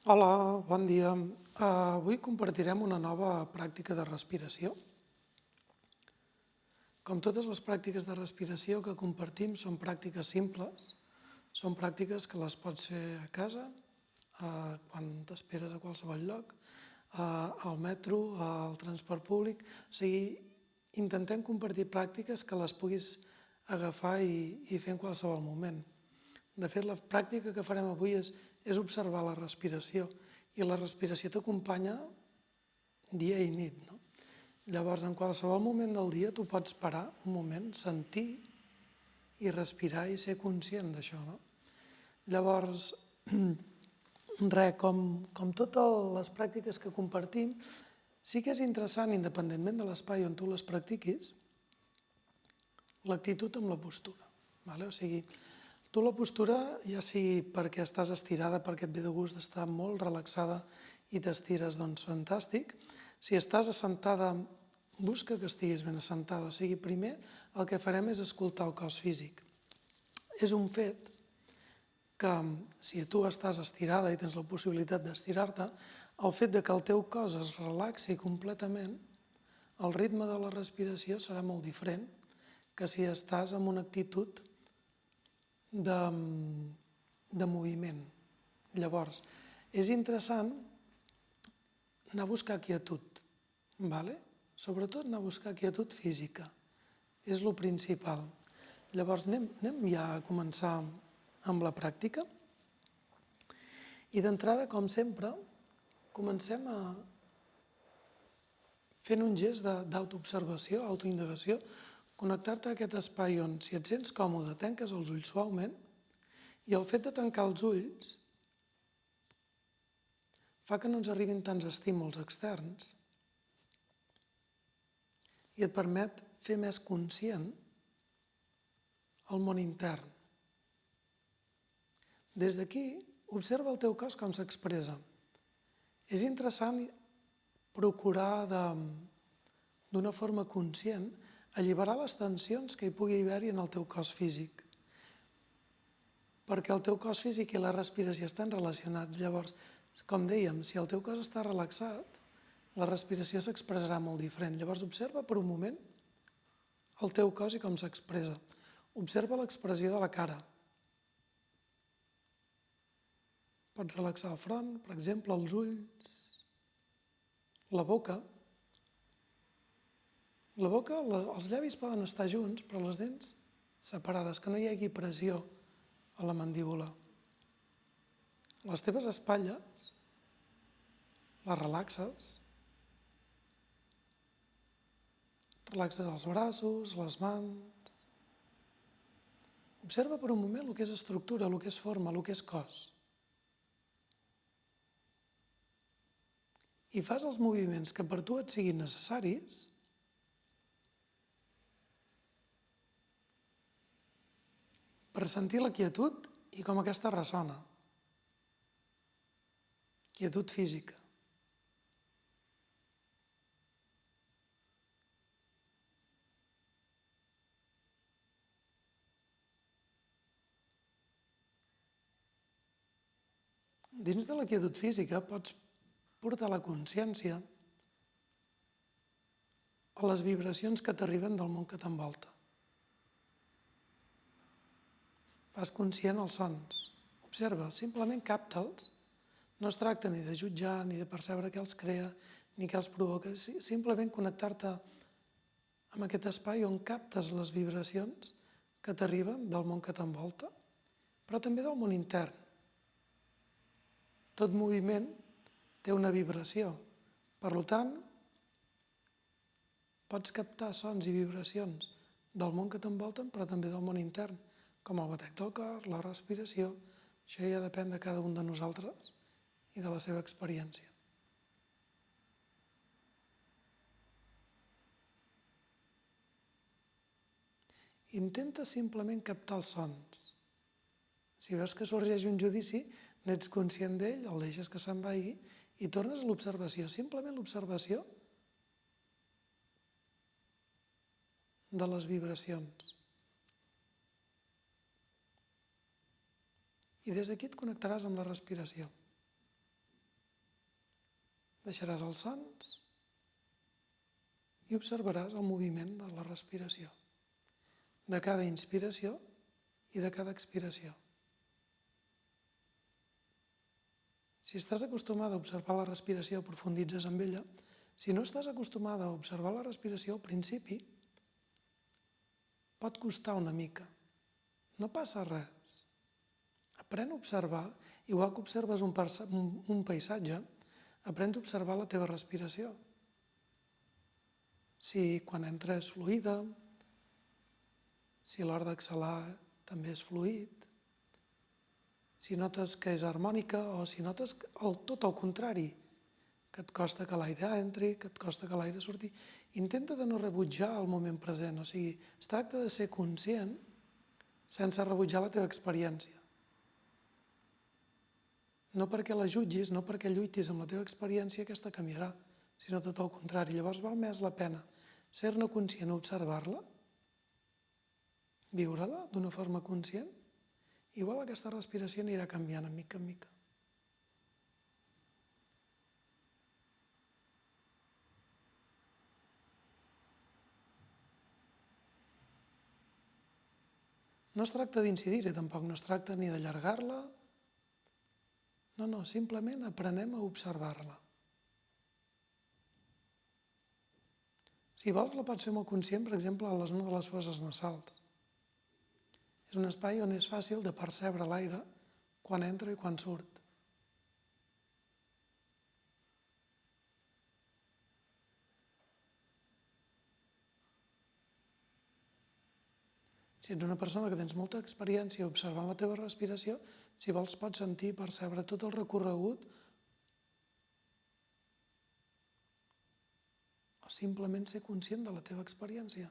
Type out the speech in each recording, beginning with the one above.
Hola, bon dia. Avui compartirem una nova pràctica de respiració. Com totes les pràctiques de respiració que compartim són pràctiques simples, són pràctiques que les pots fer a casa, quan t'esperes a qualsevol lloc, al metro, al transport públic. O sigui, intentem compartir pràctiques que les puguis agafar i fer en qualsevol moment. De fet, la pràctica que farem avui és observar la respiració, i la respiració t'acompanya dia i nit, no? Llavors, en qualsevol moment del dia tu pots parar un moment, sentir i respirar i ser conscient d'això, no? Llavors, com totes les pràctiques que compartim, sí que és interessant, independentment de l'espai on tu les practiquis, l'actitud amb la postura. O sigui, tu la postura, ja sigui perquè estàs estirada, perquè et ve de gust d'estar molt relaxada i t'estires, doncs fantàstic. Si estàs assentada, busca que estiguis ben assentada. O sigui, primer el que farem és escoltar el cos físic. És un fet que si tu estàs estirada i tens la possibilitat d'estirar-te, el fet de que el teu cos es relaxi completament, el ritme de la respiració serà molt diferent que si estàs en una actitud de moviment. Llavors, és interessant anar a buscar quietud, sobretot anar a buscar quietud física, és el principal. Llavors, anem ja a començar amb la pràctica. I d'entrada, com sempre, comencem fent un gest d'autoobservació, autoindagació, connectar-te a aquest espai on, si et sents còmode, tanques els ulls suaument, i el fet de tancar els ulls fa que no ens arribin tants estímuls externs i et permet fer més conscient el món intern. Des d'aquí, observa el teu cos com s'expressa. És interessant procurar d'una forma conscient alliberar les tensions que hi pugui haver-hi en el teu cos físic, perquè el teu cos físic i la respiració estan relacionats. Llavors, com dèiem, si el teu cos està relaxat, la respiració s'expressarà molt diferent. Llavors, observa per un moment el teu cos i com s'expressa. Observa l'expressió de la cara. Pots relaxar el front, per exemple, els ulls, la boca. La boca, els llavis poden estar junts, però les dents separades, que no hi hagi pressió a la mandíbula. Les teves espatlles les relaxes. Relaxes els braços, les mans. Observa per un moment el que és estructura, el que és forma, el que és cos. I fas els moviments que per tu et siguin necessaris per sentir la quietud i com aquesta ressona. Quietud física. Dins de la quietud física pots portar la consciència a les vibracions que t'arriben del món que t'envolta. Fas conscient els sons. Observa, simplement capta'ls. No es tracta ni de jutjar, ni de percebre què els crea, ni què els provoca. Simplement connectar-te amb aquest espai on captes les vibracions que t'arriben del món que t'envolta, però també del món intern. Tot moviment té una vibració. Per tant, pots captar sons i vibracions del món que t'envolten, però també del món intern, com el batec del cor, la respiració. Això ja depèn de cada un de nosaltres i de la seva experiència. Intenta simplement captar els sons. Si veus que sorgeix un judici, n'ets conscient d'ell, el deixes que se'n vagi i tornes a l'observació, simplement l'observació de les vibracions. I des d'aquí et connectaràs amb la respiració. Deixaràs els sons i observaràs el moviment de la respiració, de cada inspiració i de cada expiració. Si estàs acostumada a observar la respiració, profunditzes amb ella. Si no estàs acostumada a observar la respiració, al principi pot costar una mica. No passa res. Aprèn a observar, igual que observes un paisatge, aprens a observar la teva respiració. Si quan entra és fluida, si a l'hora d'exhalar també és fluid, si notes que és harmònica o si notes tot el contrari, que et costa que l'aire entri, que et costa que l'aire surti. Intenta de no rebutjar el moment present, o sigui, es tracta de ser conscient sense rebutjar la teva experiència. No perquè la jutgis, no perquè lluitis amb la teva experiència, aquesta canviarà, sinó tot el contrari. Llavors val més la pena ser-ne conscient, observar-la, viure-la d'una forma conscient, igual aquesta respiració anirà canviant mica en mica. No es tracta d'incidir-hi tampoc, no es tracta ni d'allargar-la. No, simplement aprenem a observar-la. Si vols, la pots fer molt conscient, per exemple, a la zona de les fosses nasals. És un espai on és fàcil de percebre l'aire quan entra i quan surt. Si ets una persona que tens molta experiència observant la teva respiració, si vols pots sentir i percebre tot el recorregut o simplement ser conscient de la teva experiència.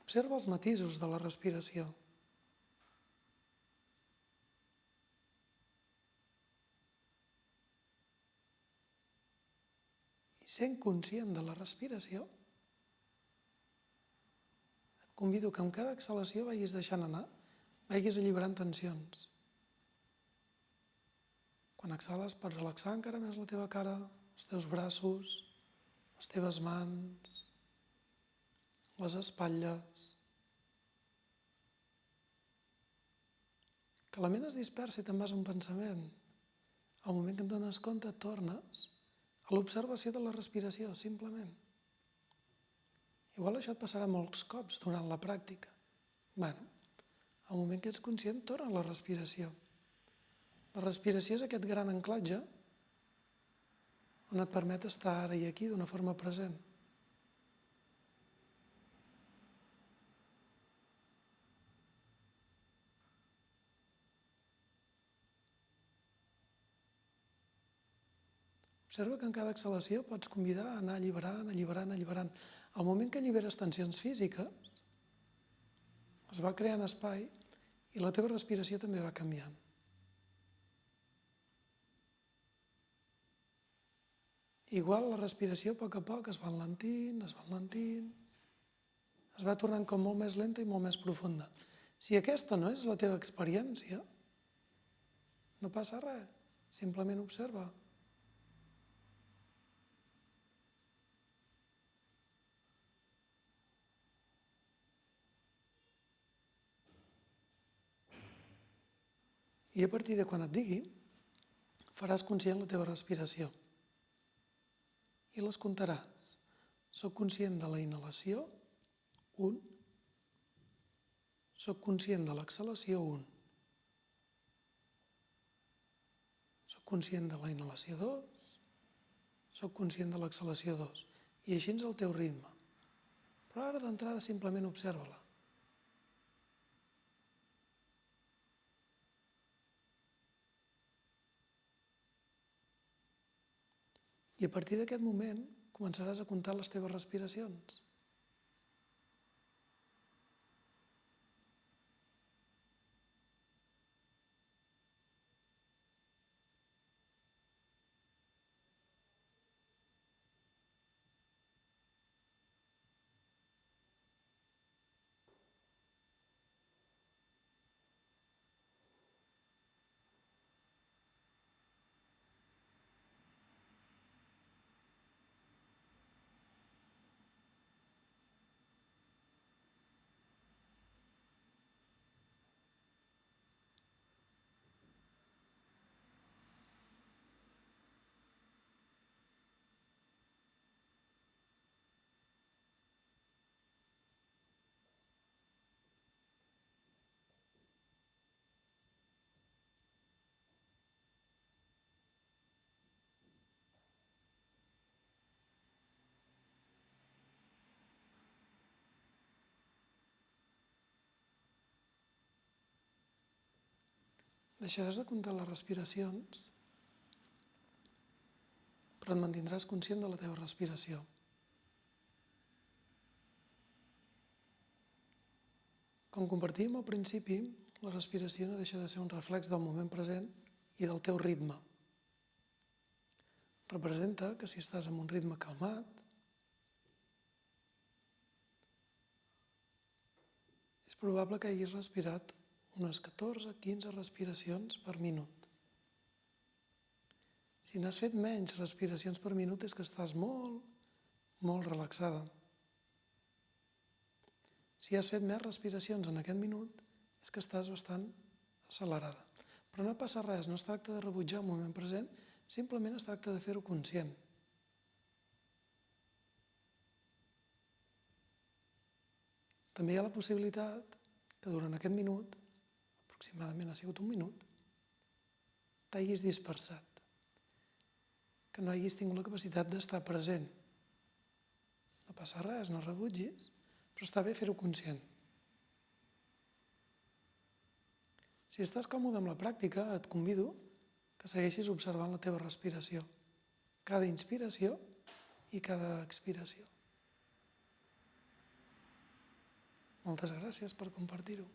Observa els matisos de la respiració. I sent conscient de la respiració, et convido que amb cada exhalació vagis deixant anar, vagis alliberant tensions. Quan exhales pots relaxar encara més la teva cara, els teus braços, les teves mans, les espatlles. Que la ment es dispersa i te'n vas a un pensament. Al moment que et dones compte, tornes a l'observació de la respiració, simplement. Igual això et passarà molts cops durant la pràctica. Al moment que ets conscient, torna a la respiració. La respiració és aquest gran anclatge on et permet estar ara i aquí d'una forma present. Observa que en cada exhalació pots convidar a anar alliberant. Al moment que alliberes tensions físiques, es va creant espai i la teva respiració també va canviant. Igual la respiració a poc es va enlentint, es va tornant com molt més lenta i molt més profunda. Si aquesta no és la teva experiència, no passa res, simplement observa. I a partir de quan et digui, faràs conscient la teva respiració i les comptaràs. Soc conscient de la inhalació, 1. Soc conscient de l'exhalació, 1. Soc conscient de la inhalació, 2. Soc conscient de l'exhalació, 2. I així és el teu ritme. Però ara d'entrada simplement observa-la. I a partir d'aquest moment començaràs a comptar les teves respiracions. Deixaràs de comptar les respiracions, però et mantindràs conscient de la teva respiració. Com compartíem al principi, la respiració no deixa de ser un reflex del moment present i del teu ritme. Representa que si estàs en un ritme calmat, és probable que hagis respirat unes 14-15 respiracions per minut. Si n'has fet menys respiracions per minut és que estàs molt relaxada. Si has fet més respiracions en aquest minut és que estàs bastant accelerada. Però no passa res, no es tracta de rebutjar el moment present, simplement es tracta de fer-ho conscient. També hi ha la possibilitat que durant aquest minut, aproximadament ha sigut un minut, t'hagis dispersat, que no hagis tingut la capacitat d'estar present. No passa res, no rebutgis, però està bé fer-ho conscient. Si estàs còmode amb la pràctica, et convido que segueixis observant la teva respiració, cada inspiració i cada expiració. Moltes gràcies per compartir-ho.